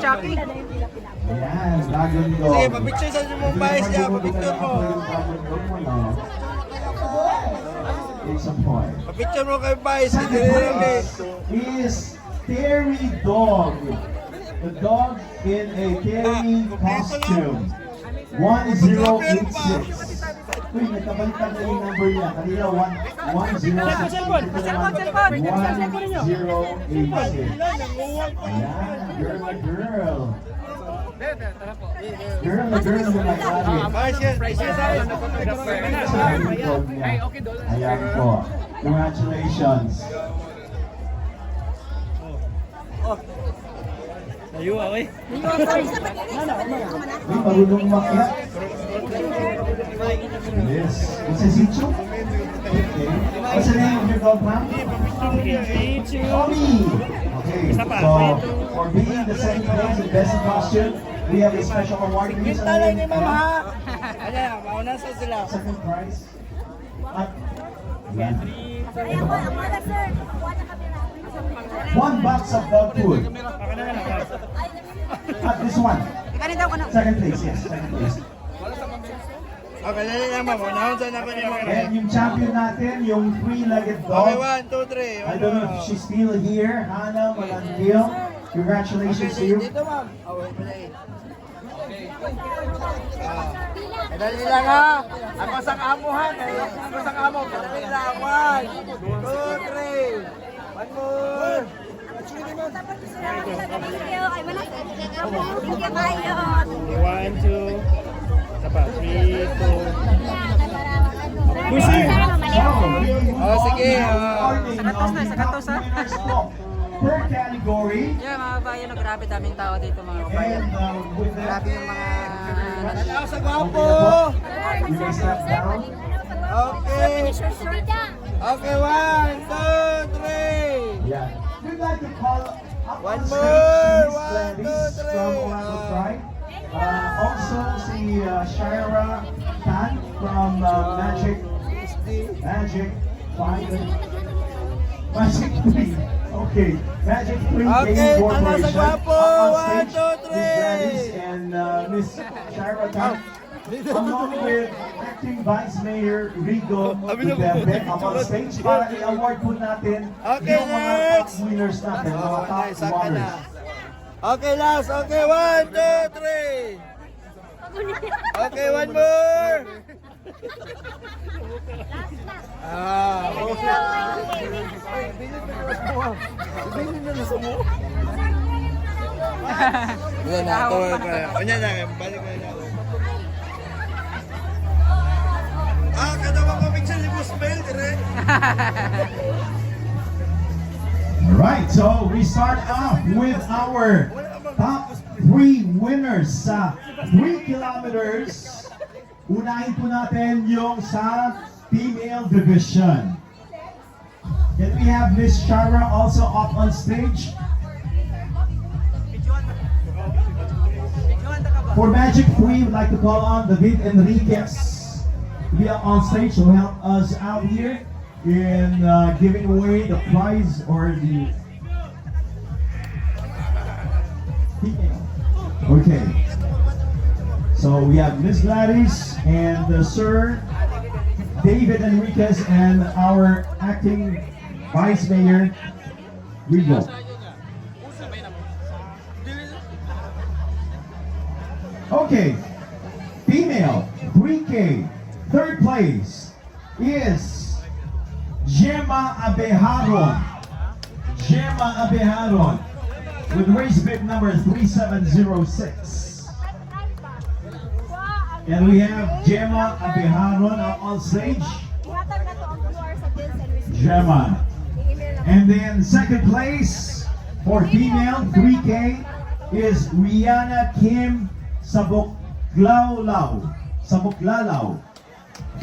Chucky. Ayan, Dragon Dog. Sige, papicture sa mong bias niya, papicture mo. It's a point. Papicture mo kay bias, hindi Second rin place is Terry Dog. The dog in a Terry costume. 1086. Uy, nagkabaliktad na yung number niya. Kanina, 1086. Cellphone! 1086. Ayan, girl na girl. Girl na girl na nag-ari. Bias yan, bias yan. Ayan po. Congratulations. Layo ah, wey. May marunong makiyak. Yes. It's a Shih-Tzu? Okay. What's the name of your dog, ma'am? Tommy. Okay. So, for being the second place in best in costume, we have a special award for you. Ayan, mauna sa sila. Second prize. At, yan. One box of dog food. At this one. Second place, yes. Second place. Okay, dali lang ma'am. Unahon sa ako ni mga. And yung champion natin, yung three-legged Okay, dog. 1, 2, 3. I don't know if she's still here. Hannah Malandil. Congratulations to you. Dito ma'am. Oh, wait, wait. Dali lang ha. Ako sa kamuhan. Ako sa kamo. Dali lang. 1, 2, 3. One more. One, two. Sapa. 3, 2. Oh, sige. Sakatos na. Per category. Yeah, mga bayan, grabe daming tao dito mga kabayan. And with that, Grabe yung mga... Dalaw sa gwapo. you may step down. Okay. Okay, 1, 2, 3. Yeah. We'd like to call up One on more. stage One, Miss Gladys two, three. from Orlando Pride. Also si Shira Tan from Magic 5. Magic 3. Okay. Magic 3 Okay, Gaming tanda sa Corporation. gwapo. Up on One, stage, two, Miss three. Gladys and Miss Shira Tan. Along with Acting Vice Mayor Rigo Duterte up on stage para i-award po natin Okay, yung mga top next. winners natin, mga top winners. Okay, last. Okay, 1, 2, 3. Okay, one more. Yan na, ito. Kanya na, balik na ako. Kada mo picture ni Busbel, dire. Alright, so we start off with our top 3 winners sa 3 kilometers. Unahin po natin yung sa female division. Then we have Miss Shara also up on stage. For Magic 3, we'd like to call on David Enriquez to be up on stage to help us out here in giving away the prize or the... Okay. So we have Miss Gladys and Sir David Enriquez and our acting Vice Mayor Rigo. Okay, female 3K, third place is Gemma Abejaron. Gemma Abejaron with race bib number 3706. And we have Gemma Abejaron up on stage. Gemma. And then second place for female 3K is Rihanna Kim Sabuklalaw.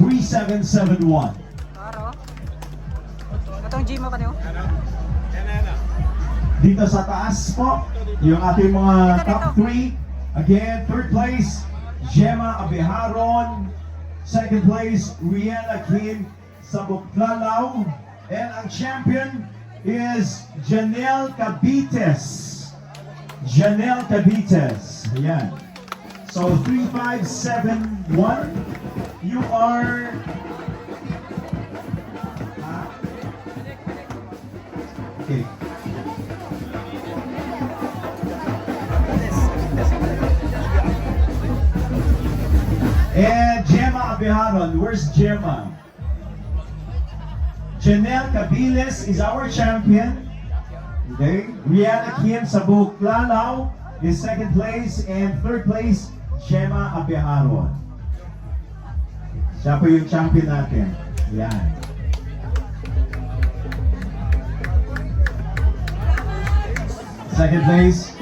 3771. Taro. Itong gym mo pa niyo? Dito sa taas po, yung ating mga top 3. Again, third place, Gemma Abejaron. Second place, Rihanna Kim Sabuklalaw. And ang champion is Janelle Cabites. Janelle Cabites. Ayan. So 3571, you are okay. And Gemma Abejaron, where's Gemma? Janelle Cabiles is our champion. Okay. Rihanna Kim Sabuklalaw is second place, and third place, Gemma Abejaron. Siya po yung champion natin. Yan. Second place.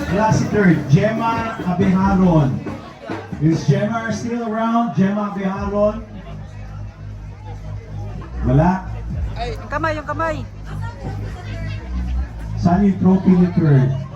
Class third, Gemma Abejaron. Is Gemma still around? Gemma Abejaron? Wala. Yung kamay, yung kamay. Saan yung trophy ni third?